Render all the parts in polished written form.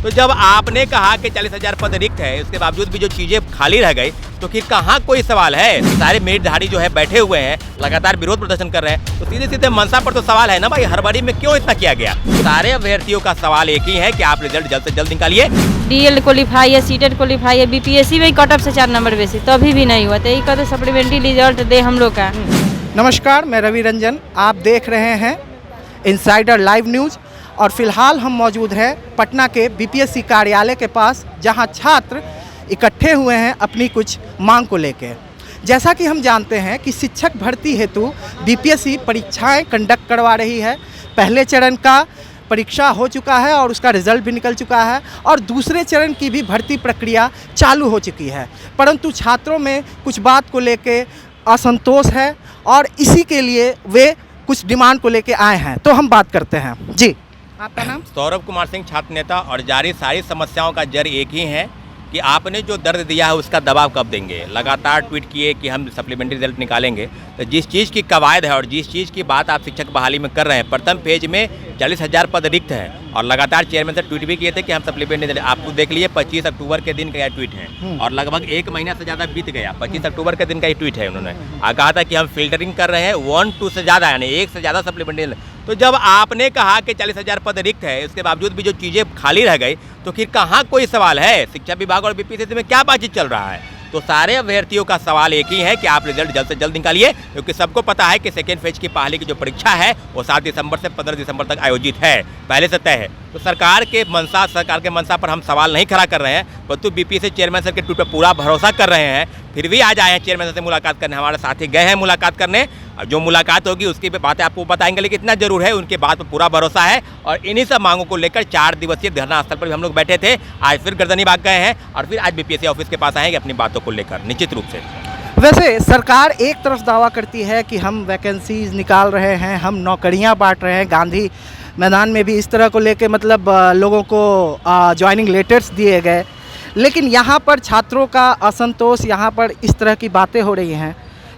तो जब आपने कहा कि 40,000 पद रिक्त है, उसके बावजूद भी जो चीजें खाली रह गई, तो फिर कहाँ कोई सवाल है? सारे मेरिटधारी जो है बैठे हुए हैं, लगातार विरोध प्रदर्शन कर रहे हैं, तो सीधे सीधे मनसा पर तो सवाल है ना भाई, हड़बड़ी में क्यों इतना किया गया? सारे अभ्यर्थियों का सवाल एक ही है कि आप रिजल्ट जल्द से जल्द निकालिए। डीएल क्वालिफाई है, सीटेट क्वालिफाई है, बीपीएससी में कट ऑफ से 4 नंबर बेसी, तो अभी भी नहीं हुआ। तो यही कहते सप्लीमेंट्री रिजल्ट दे हम लोग का। नमस्कार, मैं रवि रंजन, आप देख रहे हैं इनसाइडर लाइव न्यूज़ और फिलहाल हम मौजूद हैं पटना के बीपीएससी कार्यालय के पास, जहां छात्र इकट्ठे हुए हैं अपनी कुछ मांग को लेकर। जैसा कि हम जानते हैं कि शिक्षक भर्ती हेतु बीपीएससी परीक्षाएं कंडक्ट करवा रही है। पहले चरण का परीक्षा हो चुका है और उसका रिजल्ट भी निकल चुका है और दूसरे चरण की भी भर्ती प्रक्रिया चालू हो चुकी है, परंतु छात्रों में कुछ बात को लेकर असंतोष है और इसी के लिए वे कुछ डिमांड को लेके आए हैं। तो हम बात करते हैं। जी, आपका नाम? सौरभ कुमार सिंह, छात्र नेता। और जारी सारी समस्याओं का जड़ एक ही है कि आपने जो दर्द दिया है उसका दबाव कब देंगे। लगातार ट्वीट किए कि हम सप्लीमेंट्री रिजल्ट निकालेंगे, तो जिस चीज़ की कवायद है और जिस चीज़ की बात आप शिक्षक बहाली में कर रहे हैं, प्रथम फेज में 40,000 पद रिक्त हैं और लगातार चेयरमैन से ट्वीट भी किए थे कि हम सप्लीमेंट्री, आपको देख लिए 25 अक्टूबर के दिन का यह ट्वीट है और लगभग 1 महीना से ज़्यादा बीत गया। 25 अक्टूबर के दिन का ये ट्वीट है। उन्होंने कहा था कि हम फिल्टरिंग कर रहे हैं 1-2 से ज़्यादा, यानी 1 से ज़्यादा सप्लीमेंट्री। तो जब आपने कहा कि 40,000 पद रिक्त है, उसके बावजूद भी जो चीज़ें खाली रह गई, तो फिर कहाँ कोई सवाल है? शिक्षा विभाग और बीपीएससी में क्या बातचीत चल रहा है? तो सारे अभ्यर्थियों का सवाल एक ही है कि आप रिजल्ट जल्द से जल्द निकालिए, क्योंकि सबको पता है कि सेकेंड फेज की पहले की जो परीक्षा है वो 7 दिसंबर से 15 दिसंबर तक आयोजित है, पहले से तय है। तो सरकार के मंशा पर हम सवाल नहीं खड़ा कर रहे हैं, परंतु बीपीएससी चेयरमैन सर के ट्वीट पर पूरा भरोसा कर रहे हैं। फिर भी आज आए हैं चेयरमैन सर से मुलाकात करने, हमारे साथी गए हैं मुलाकात करने, और जो मुलाकात होगी उसकी बातें आपको बताएंगे, लेकिन इतना जरूर है उनके बात पर पूरा भरोसा है। और इन्हीं सब मांगों को लेकर 4 दिवसीय धरना स्थल पर भी हम लोग बैठे थे, आज फिर गर्दनीबाग गए हैं और फिर आज बीपीएससी ऑफिस के पास आएंगे अपनी बातों को लेकर निश्चित रूप से। वैसे सरकार एक तरफ दावा करती है कि हम वैकेंसीज निकाल रहे हैं, हम नौकरियां बांट रहे हैं, गांधी मैदान में भी इस तरह को लेके मतलब लोगों को ज्वाइनिंग लेटर्स दिए गए, लेकिन यहाँ पर छात्रों का असंतोष, यहाँ पर इस तरह की बातें हो रही हैं।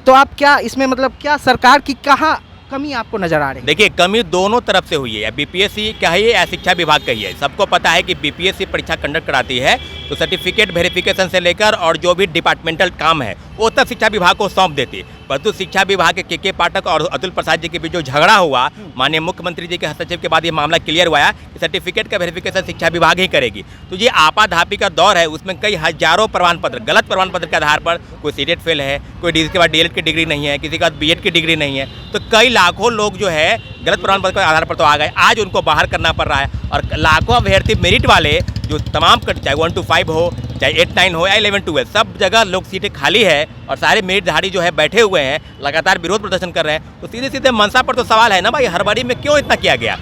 तो आप क्या इसमें मतलब क्या सरकार की कहाँ कमी आपको नजर आ रही है? देखिए, कमी दोनों तरफ से हुई है, बीपीएससी कहिए या शिक्षा विभाग कहिए। सबको पता है कि बीपीएससी परीक्षा कंडक्ट कराती है तो सर्टिफिकेट वेरिफिकेशन से लेकर और जो भी डिपार्टमेंटल काम है वो तब शिक्षा विभाग को सौंप देती है। परंतु शिक्षा विभाग के पाठक और अतुल प्रसाद जी के बीच जो झगड़ा हुआ, माननीय मुख्यमंत्री जी के हस्तक्षेप के बाद ये मामला क्लियर हुआ कि सर्टिफिकेट का वेरिफिकेशन शिक्षा विभाग ही करेगी। तो ये आपाधापी का दौर है, उसमें कई हजारों प्रमाण पत्र, गलत प्रमाण पत्र के आधार पर कोई सीटेट फेल है, कोई इसके बाद डीएलएड की डिग्री नहीं है, किसी के बाद बीएड की डिग्री नहीं है, तो कई लाखों लोग जो है गलत प्रमाण पत्र के आधार पर तो आ गए, आज उनको बाहर करना पड़ रहा है। और लाखों अभ्यर्थी मेरिट वाले जो तमाम चाहे 1 to 5 हो, चाहे 8-9 हो या 11-12, सब जगह लोग सीटें खाली है और सारे मेरिटधारी जो है बैठे हुए हैं, लगातार विरोध प्रदर्शन कर रहे हैं। तो सीधे सीधे मनसा पर तो सवाल है ना भाई, हड़बड़ी में क्यों इतना किया गया?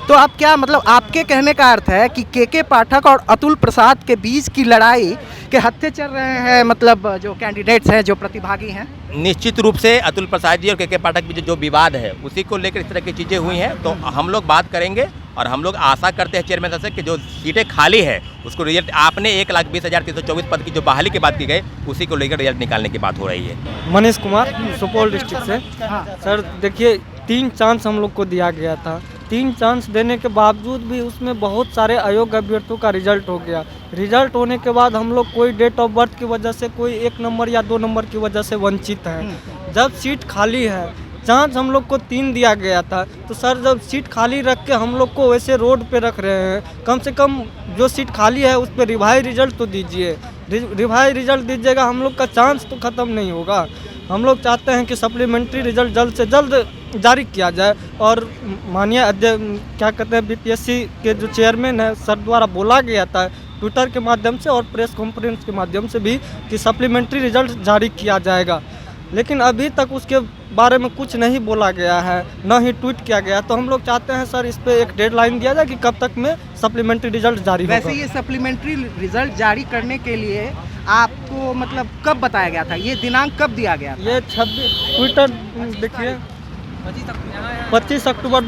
तो आप क्या मतलब आपके कहने का अर्थ है कि के पाठक और अतुल प्रसाद के बीच की लड़ाई के हत्थे चल रहे हैं, मतलब जो कैंडिडेट्स हैं, जो प्रतिभागी हैं? निश्चित रूप से अतुल प्रसाद जी और के पाठक के जो विवाद है उसी को लेकर इस तरह की चीज़ें हुई हैं। तो हम लोग बात करेंगे और हम लोग आशा करते हैं चेयरमैन साहब से कि जो सीटें खाली है उसको रिजल्ट, आपने 1,20,324 पद की जो बहाली की बात की गई उसी को लेकर रिजल्ट निकालने की बात हो रही है। मनीष कुमार, सुपौल डिस्ट्रिक्ट से। सर देखिए, 3 चांस हम लोग को दिया गया था, 3 चांस देने के बावजूद भी उसमें बहुत सारे अयोग्य अभ्यर्थियों का रिजल्ट हो गया। रिजल्ट होने के बाद हम लोग कोई डेट ऑफ बर्थ की वजह से, कोई 1 नंबर या 2 नंबर की वजह से वंचित हैं। जब सीट खाली है, चांस हम लोग को 3 दिया गया था, तो सर जब सीट खाली रख के हम लोग को वैसे रोड पे रख रहे हैं, कम से कम जो सीट खाली है उस पर रिवाइज रिजल्ट तो दीजिए। रिवाइज रिजल्ट दीजिएगा, हम लोग का चांस तो ख़त्म नहीं होगा। हम लोग चाहते हैं कि सप्लीमेंट्री रिजल्ट जल्द से जल्द जारी किया जाए। और माननीय क्या कहते हैं, बीपीएससी के जो चेयरमैन है सर द्वारा बोला गया था ट्विटर के माध्यम से और प्रेस कॉन्फ्रेंस के माध्यम से भी कि सप्लीमेंट्री रिजल्ट जारी किया जाएगा, लेकिन अभी तक उसके बारे में कुछ नहीं बोला गया है, न ही ट्वीट किया गया। तो हम लोग चाहते हैं सर इस पे एक डेडलाइन दिया जाए कि कब तक में सप्लीमेंट्री रिजल्ट जारी होगा। वैसे ये सप्लीमेंट्री रिजल्ट जारी करने के लिए आपको मतलब कब बताया गया था, ये दिनांक कब दिया गया था? ये 26 ट्विटर देखिए 25 अक्टूबर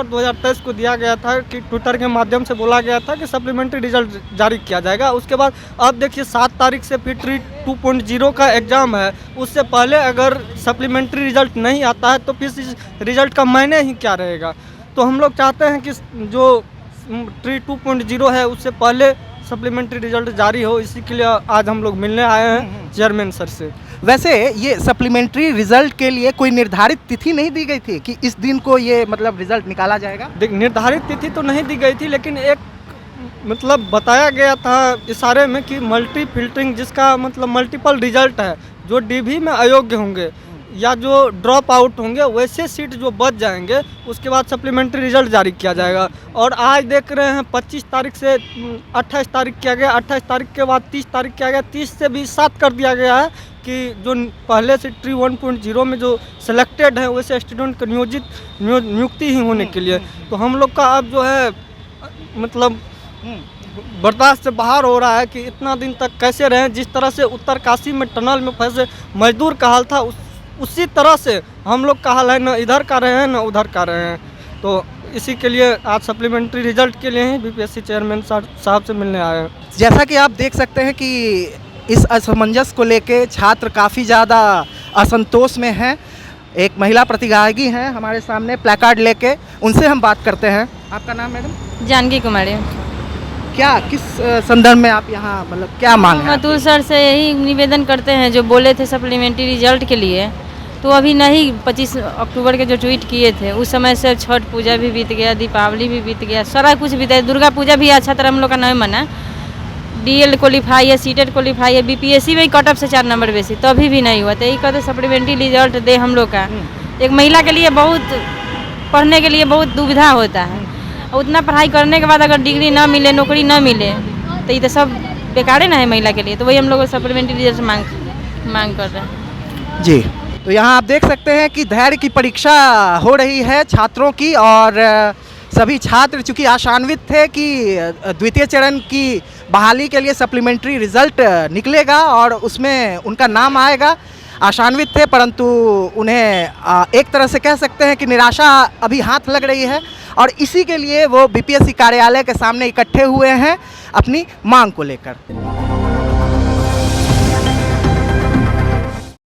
2023 को दिया गया था कि ट्विटर के माध्यम से बोला गया था कि सप्लीमेंट्री रिजल्ट जारी किया जाएगा। उसके बाद अब देखिए 7 तारीख से फिर ट्री 2.0 का एग्ज़ाम है, उससे पहले अगर सप्लीमेंट्री रिजल्ट नहीं आता है तो फिर इस रिजल्ट का मायने ही क्या रहेगा। तो हम लोग चाहते हैं कि जो सप्लीमेंट्री 2.0 है उससे पहले सप्लीमेंट्री रिजल्ट जारी हो, इसी के लिए आज हम लोग मिलने आए हैं चेयरमैन सर से। वैसे ये सप्लीमेंट्री रिजल्ट के लिए कोई निर्धारित तिथि नहीं दी गई थी कि इस दिन को ये मतलब रिजल्ट निकाला जाएगा? निर्धारित तिथि तो नहीं दी गई थी, लेकिन एक मतलब बताया गया था इशारे में कि मल्टी फिल्टरिंग, जिसका मतलब मल्टीपल रिजल्ट है, जो डीवी में अयोग्य होंगे या जो ड्रॉप आउट होंगे वैसे सीट जो बच जाएंगे उसके बाद सप्लीमेंट्री रिजल्ट जारी किया जाएगा। और आज देख रहे हैं 25 तारीख से 28 तारीख किया गया, 28 तारीख के बाद 30 तारीख किया गया, 30 से भी 7 कर दिया गया है कि जो पहले से ट्री 1.0 में जो सिलेक्टेड है वैसे स्टूडेंट को नियुक्ति ही होने के लिए। तो हम लोग का अब जो है मतलब बर्दाश्त से बाहर हो रहा है कि इतना दिन तक कैसे रहें। जिस तरह से उत्तरकाशी में टनल में फंसे मजदूर का हाल था उसी तरह से हम लोग का हाल है, न इधर का रहे हैं न उधर का रहे हैं। तो इसी के लिए आज सप्लीमेंट्री रिजल्ट के लिए ही बीपीएससी चेयरमैन साहब से मिलने आए हैं। जैसा कि आप देख सकते हैं कि इस असमंजस को लेके छात्र काफ़ी ज़्यादा असंतोष में हैं। एक महिला प्रतिभागी हैं हमारे सामने प्लेकार्ड लेके, उनसे हम बात करते हैं। आपका नाम मैडम? जानकी कुमारी। क्या किस संदर्भ में आप यहाँ मतलब क्या मांग है? अतुल सर से यही निवेदन करते हैं, जो बोले थे सप्लीमेंट्री रिजल्ट के लिए, तो अभी नहीं। 25 अक्टूबर के जो ट्वीट किए थे उस समय से छठ पूजा भी बीत गया, दीपावली भी बीत गया, सारा कुछ बीत गया। दुर्गा पूजा भी अच्छा तरह हम लोग का नहीं मना। डीएल क्वालिफाई है, सीटेट क्वालिफाई है, बीपीएससी में कट ऑफ से 4 नंबर बेसी, तो अभी भी नहीं हुआ। तो यही कहते सप्लीमेंट्री रिजल्ट दे हम लोग का। एक महिला के लिए बहुत पढ़ने के लिए बहुत दुविधा होता है। उतना पढ़ाई करने के बाद अगर डिग्री ना मिले, नौकरी ना मिले, तो ये तो सब बेकार है ना है महिला के लिए। तो वही हम लोग सप्लीमेंट्री रिजल्ट मांग कर रहे हैं जी। तो यहाँ आप देख सकते हैं कि धैर्य की परीक्षा हो रही है छात्रों की, और सभी छात्र चूँकि आशान्वित थे कि द्वितीय चरण की बहाली के लिए सप्लीमेंट्री रिजल्ट निकलेगा और उसमें उनका नाम आएगा, आशान्वित थे। परंतु उन्हें एक तरह से कह सकते हैं कि निराशा अभी हाथ लग रही है, और इसी के लिए वो बीपीएससी कार्यालय के सामने इकट्ठे हुए हैं अपनी मांग को लेकर।